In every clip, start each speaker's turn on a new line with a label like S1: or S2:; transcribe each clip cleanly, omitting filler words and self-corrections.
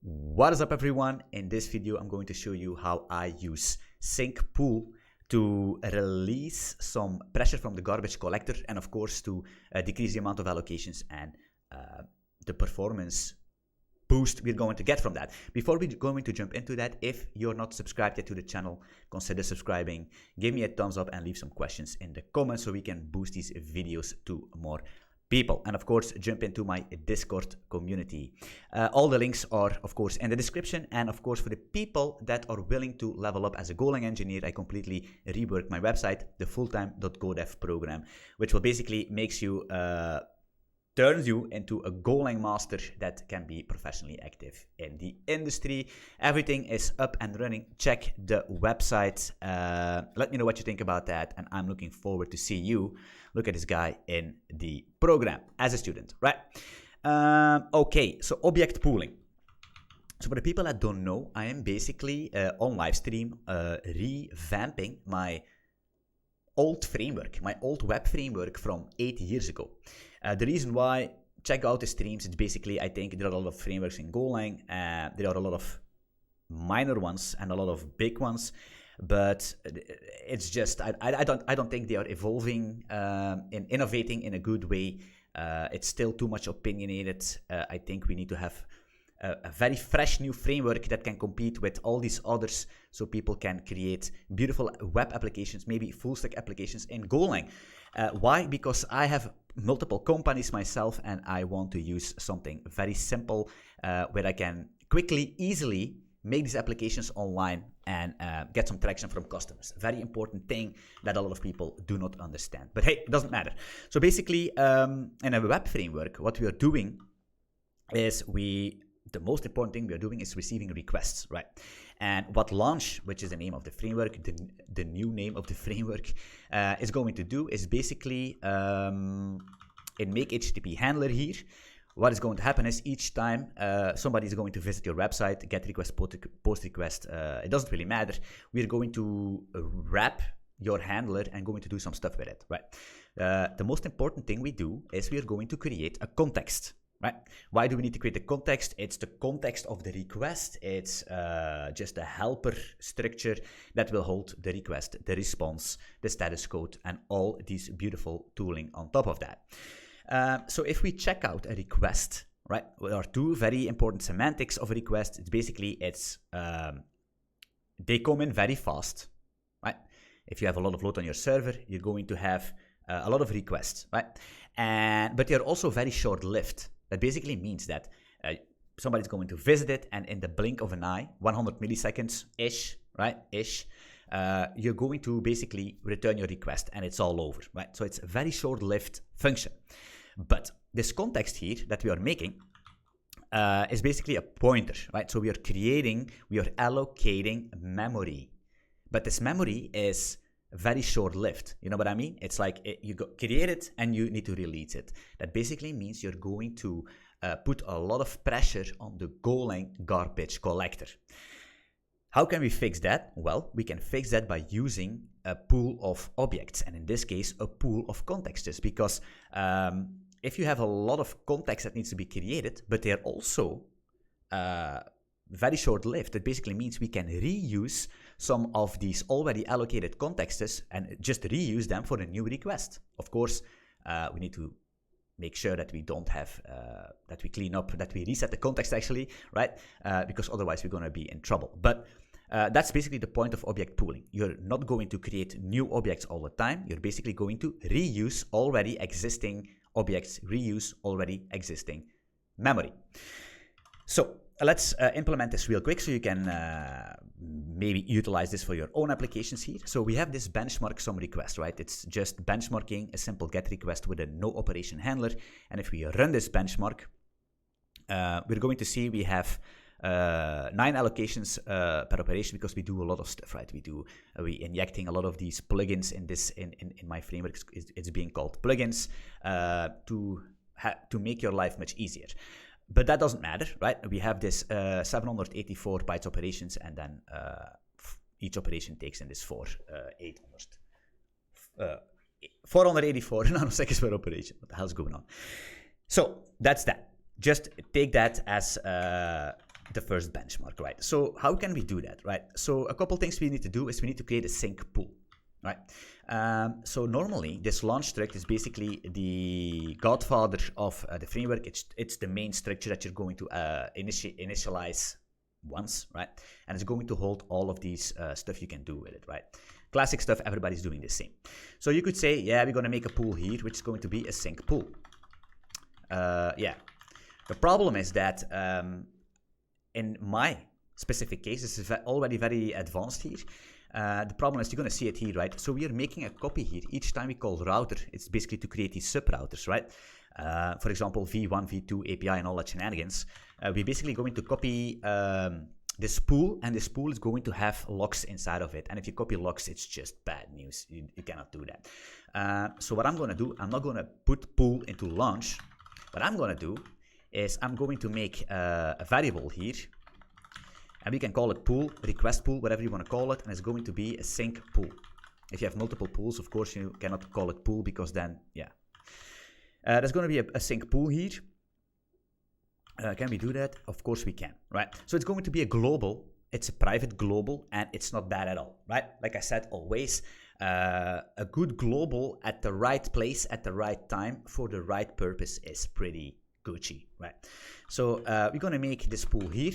S1: What is up, everyone? In this video, I'm going to show you how I use sync pool to release some pressure from the garbage collector and of course to decrease the amount of allocations and the performance boost we're going to get from that. Before we're going to jump into that, if you're not subscribed yet to the channel, consider subscribing, give me a thumbs up and leave some questions in the comments so we can boost these videos to more people. And of course, jump into my Discord community. All the links are, of course, in the description. And of course, for the people that are willing to level up as a Golang engineer, I completely reworked my website, the fulltime.godev program, which will basically turns you into a Golang master that can be professionally active in the industry. Everything is up and running. Check the website. Let me know what you think about that. And I'm looking forward to see you. Look at this guy in the program as a student, right? Okay, so object pooling. So for the people that don't know, I am basically on live stream revamping my old framework, my old web framework from 8 years ago. The reason why, check out the streams, it's basically, I think there are a lot of frameworks in Golang, there are a lot of minor ones and a lot of big ones, but it's just, I don't think they are evolving and innovating in a good way. It's still too much opinionated. I think we need to have a very fresh new framework that can compete with all these others so people can create beautiful web applications, maybe full stack applications in Golang. Why? Because I have multiple companies myself and I want to use something very simple where I can quickly, easily make these applications online and get some traction from customers. Very important thing that a lot of people do not understand. But hey, it doesn't matter. So basically, in a web framework, what we are doing is the most important thing we are doing is receiving requests, right? And what launch, which is the name of the framework, the new name of the framework, is going to do is basically in make HTTP handler here. What is going to happen is each time somebody is going to visit your website, get request, post request, it doesn't really matter. We're going to wrap your handler and going to do some stuff with it, right? The most important thing we do is we are going to create a context. Right? Why do we need to create a context? It's the context of the request. It's just a helper structure that will hold the request, the response, the status code, and all these beautiful tooling on top of that. So if we check out a request, right, there are two very important semantics of a request. It's basically, they come in very fast, right? If you have a lot of load on your server, you're going to have a lot of requests, right? But they're also very short-lived. That basically means that somebody's going to visit it, and in the blink of an eye, 100 milliseconds-ish, right? You're going to basically return your request, and it's all over, right? So it's a very short-lived function. But this context here that we are making is basically a pointer, right? So we are allocating memory. But this memory is very short-lived. You know what I mean? It's like you create it and you need to release it. That basically means you're going to put a lot of pressure on the Golang garbage collector. How can we fix that? Well, we can fix that by using a pool of objects, and in this case, a pool of contexts, because if you have a lot of context that needs to be created, but they're also very short-lived, that basically means we can reuse some of these already allocated contexts and just reuse them for a new request. Of course, we need to make sure that we don't have, that we clean up, that we reset the context actually, right? Because otherwise we're going to be in trouble. But that's basically the point of object pooling. You're not going to create new objects all the time. You're basically going to reuse already existing objects, reuse already existing memory. So let's implement this real quick so you can maybe utilize this for your own applications here. So we have this benchmark some request, right? It's just benchmarking a simple get request with a no operation handler. And if we run this benchmark, we're going to see we have 9 allocations per operation because we do a lot of stuff, right? We injecting a lot of these plugins in my framework. It's being called plugins to make your life much easier. But that doesn't matter, right? We have this 784 bytes operations, and then each operation takes in this 484 nanoseconds per operation. What the hell's going on? So that's that. Just take that as the first benchmark, right? So how can we do that, right? So a couple things we need to do is we need to create a sync pool, right? So normally this launch struct is basically the godfather of the framework. It's the main structure that you're going to initialize once, right? And it's going to hold all of these stuff you can do with it, right? Classic stuff, everybody's doing the same. So you could say, yeah, we're going to make a pool here, which is going to be a sync pool. Yeah. The problem is that in my specific case, this is already very advanced here. The problem is you're going to see it here, right? So we are making a copy here. Each time we call router, it's basically to create these sub-routers, right? For example, V1, V2, API, and all that shenanigans. We're basically going to copy this pool, and this pool is going to have locks inside of it. And if you copy locks, it's just bad news. You cannot do that. So what I'm going to do, I'm not going to put pool into launch. What I'm going to do is I'm going to make a variable here. And we can call it pool, request pool, whatever you want to call it. And it's going to be a sync pool. If you have multiple pools, of course, you cannot call it pool because then, yeah. There's going to be a sync pool here. Can we do that? Of course we can, right? So it's going to be a global. It's a private global, and it's not bad at all, right? Like I said, always a good global at the right place at the right time for the right purpose is pretty Gucci, right? So we're going to make this pool here.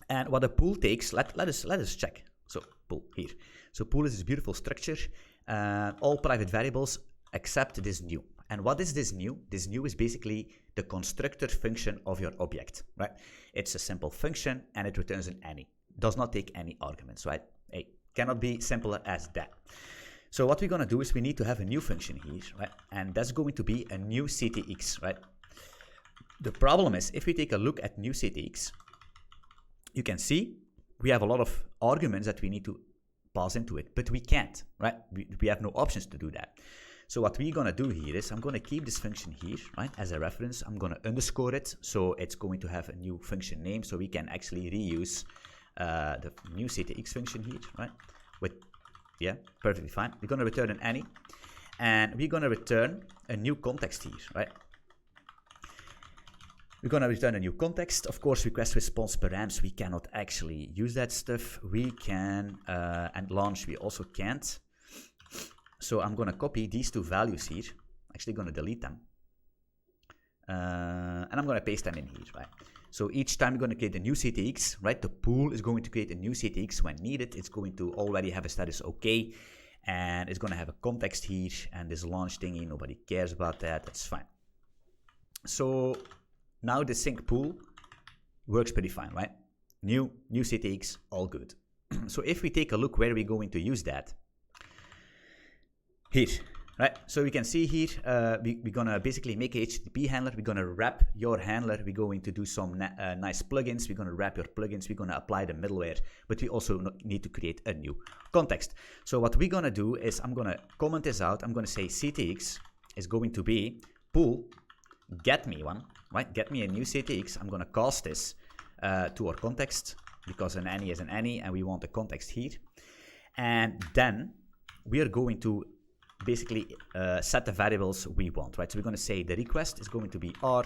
S1: And what a pool takes, let us check. So pool here. So pool is this beautiful structure, all private variables except this new. And what is this new? This new is basically the constructor function of your object, right? It's a simple function and it returns an any. Does not take any arguments, right? Hey, cannot be simpler as that. So what we're going to do is we need to have a new function here, right? And that's going to be a new CTX, right? The problem is if we take a look at new CTX, you can see we have a lot of arguments that we need to pass into it, but we can't, right? We have no options to do that. So what we're going to do here is I'm going to keep this function here, right, as a reference. I'm going to underscore it, so it's going to have a new function name, so we can actually reuse the new CTX function here, right? With, yeah, perfectly fine. We're going to return an any, and we're going to return a new context here, right? We're going to return a new context. Of course, request response params, we cannot actually use that stuff. We can, and launch, we also can't. So I'm going to copy these two values here. Actually going to delete them. And I'm going to paste them in here, right? So each time we're going to create a new CTX, right? The pool is going to create a new CTX when needed. It's going to already have a status OK. And it's going to have a context here. And this launch thingy, nobody cares about that. That's fine. So now the sync pool works pretty fine, right? New CTX, all good. So if we take a look where we're going to use that, here, right? So we can see here, we're going to basically make a HTTP handler. We're going to wrap your handler. We're going to do some nice plugins. We're going to wrap your plugins. We're going to apply the middleware, but we also need to create a new context. So what we're going to do is I'm going to comment this out. I'm going to say CTX is going to be pool, get me one, right? Get me a new CTX. I'm going to cast this to our context because an any is an any and we want the context here. And then we are going to basically set the variables we want, right? So we're going to say the request is going to be R,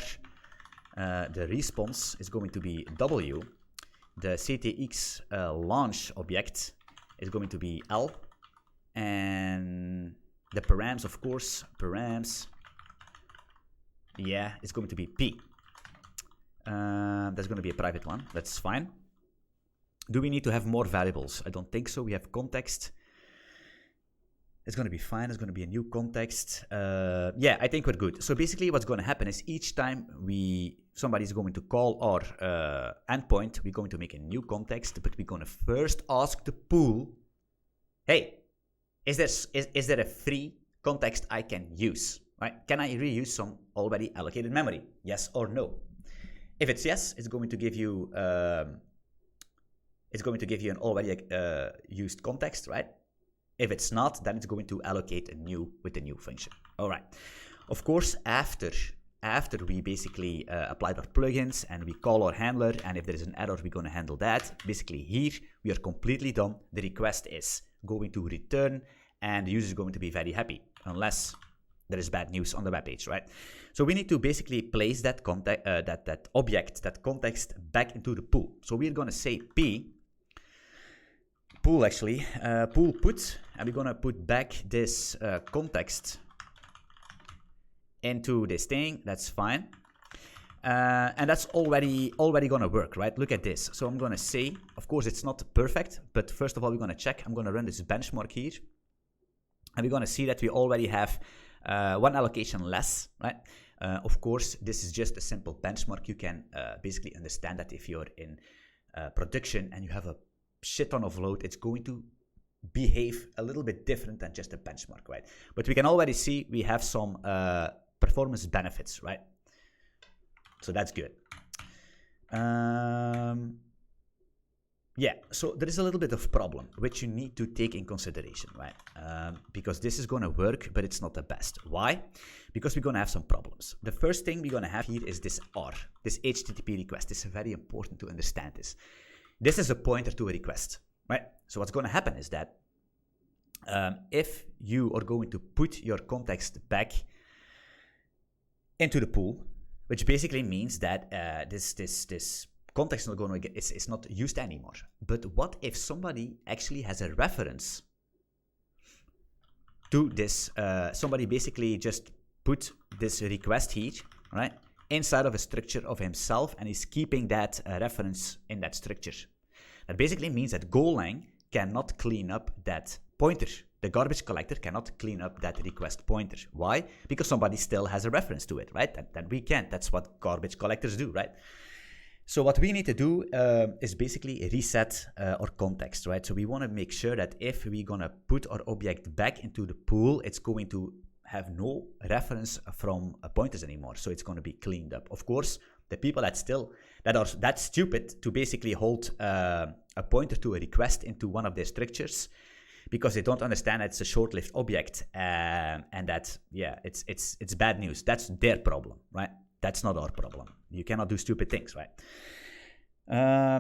S1: the response is going to be W, the CTX launch object is going to be L, and the params, of course, params, yeah, it's going to be P. That's going to be a private one, that's fine. Do we need to have more variables? I don't think so. We have context. It's going to be fine. It's going to be a new context. Yeah, I think we're good. So basically what's going to happen is each time somebody's going to call our endpoint, we're going to make a new context, but we're going to first ask the pool, hey, is there a free context I can use? Right? Can I reuse some already allocated memory? Yes or no? If it's yes, it's going to give you an already used context, right? If it's not, then it's going to allocate a new with the new function. All right. Of course, after we basically applied our plugins and we call our handler, and if there is an error, we're going to handle that. Basically here, we are completely done. The request is going to return and the user is going to be very happy. Unless there is bad news on the web page, right? So we need to basically place that that context back into the pool. So we're going to say pool put, and we're going to put back this context into this thing. That's fine. And that's already going to work, right? Look at this. So I'm going to say, of course, it's not perfect, but first of all, we're going to check. I'm going to run this benchmark here. And we're going to see that we already have one allocation less, right? Of course, this is just a simple benchmark. You can basically understand that if you're in production and you have a shit ton of load, it's going to behave a little bit different than just a benchmark, right? But we can already see we have some performance benefits, right? So that's good. Yeah, so there is a little bit of problem which you need to take in consideration, right? Because this is going to work, but it's not the best. Why? Because we're going to have some problems. The first thing we're going to have here is this R, this HTTP request. It's very important to understand this. This is a pointer to a request, right? So what's going to happen is that if you are going to put your context back into the pool, which basically means that this context is not going to get, it's not used anymore. But what if somebody actually has a reference to this? Somebody basically just put this request here, right, inside of a structure of himself, and is keeping that reference in that structure. That basically means that Golang cannot clean up that pointer. The garbage collector cannot clean up that request pointer. Why? Because somebody still has a reference to it, right? That we can't. That's what garbage collectors do, right? So what we need to do is basically reset our context, right? So we want to make sure that if we're going to put our object back into the pool, it's going to have no reference from pointers anymore. So it's going to be cleaned up. Of course, the people that are that stupid to basically hold a pointer to a request into one of their structures, because they don't understand that it's a short-lived object, and that, yeah, it's bad news. That's their problem, right? That's not our problem. You cannot do stupid things, right?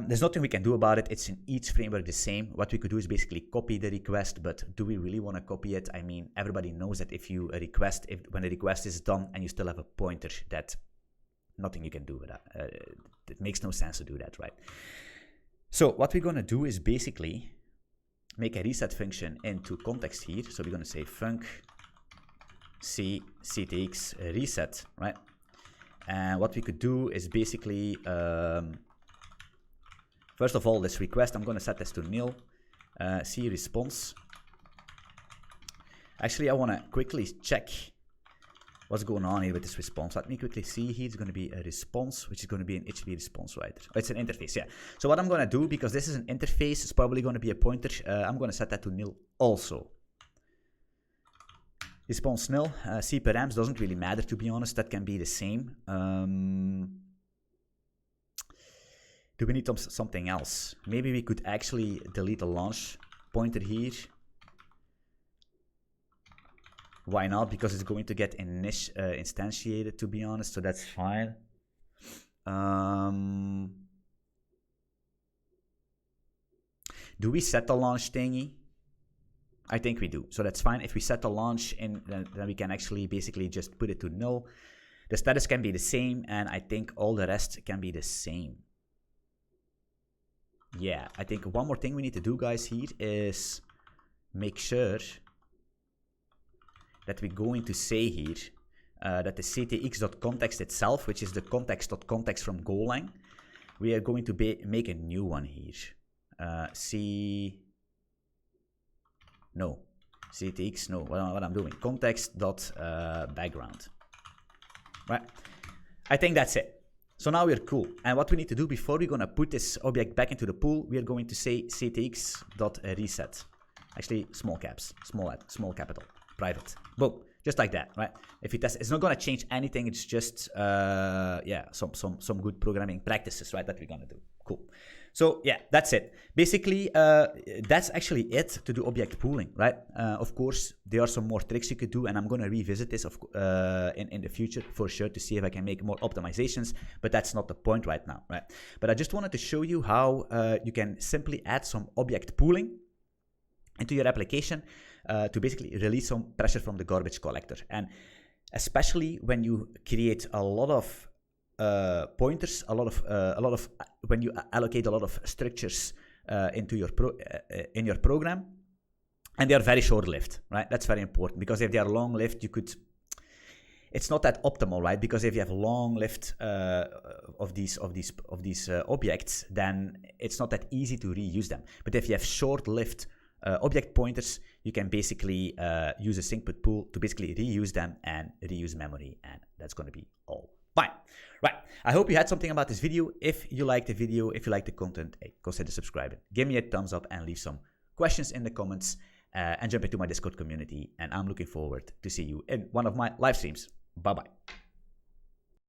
S1: There's nothing we can do about it. It's in each framework the same. What we could do is basically copy the request, but do we really want to copy it? I mean, everybody knows that when a request is done and you still have a pointer, that nothing you can do with that. It makes no sense to do that, right? So what we're going to do is basically make a reset function into context here. So we're going to say func ctx reset, right? And what we could do is basically, first of all, this request, I'm going to set this to nil. C response. Actually, I want to quickly check what's going on here with this response. Let me quickly see here. It's going to be a response, which is going to be an HTTP response writer. Oh, it's an interface, yeah. So what I'm going to do, because this is an interface, it's probably going to be a pointer. I'm going to set that to nil also. Response nil. C params doesn't really matter, to be honest. That can be the same. Do we need something else? Maybe we could actually delete the launch pointer here. Why not? Because it's going to get instantiated, to be honest, so that's fine. Do we set the launch thingy? I think we do, so that's fine. If we set the launch in, then we can actually basically just put it to null. The status can be the same, and I think all the rest can be the same. Yeah, I think one more thing we need to do, guys, here is make sure that we're going to say here that the ctx.context itself, which is the context.context from Golang, we are going to make a new one here. ctx, no, what I'm doing, context.background, right? I think that's it. So now we're cool. And what we need to do before we're going to put this object back into the pool, we are going to say ctx.reset. Actually, small caps, small capital, private. Boom, just like that, right? If you test, it's not going to change anything. It's just, yeah, some good programming practices, right, that we're going to do. Cool. So yeah, that's it. Basically, that's actually it to do object pooling, right? Of course, there are some more tricks you could do, and I'm going to revisit this in the future for sure to see if I can make more optimizations, but that's not the point right now, right? But I just wanted to show you how you can simply add some object pooling into your application. to basically release some pressure from the garbage collector. And especially when you create a lot of pointers, when you allocate a lot of structures into your in your program, and they are very short-lived, right? That's very important, because if they are long-lived, it's not that optimal, right? Because if you have long-lived of these objects, then it's not that easy to reuse them. But if you have short-lived object pointers, you can basically use a syncput pool to basically reuse them and reuse memory, and that's going to be all fine. Right, I hope you had something about this video. If you like the video, if you like the content, hey, consider subscribing. Give me a thumbs up and leave some questions in the comments, and jump into my Discord community. And I'm looking forward to see you in one of my live streams. Bye-bye.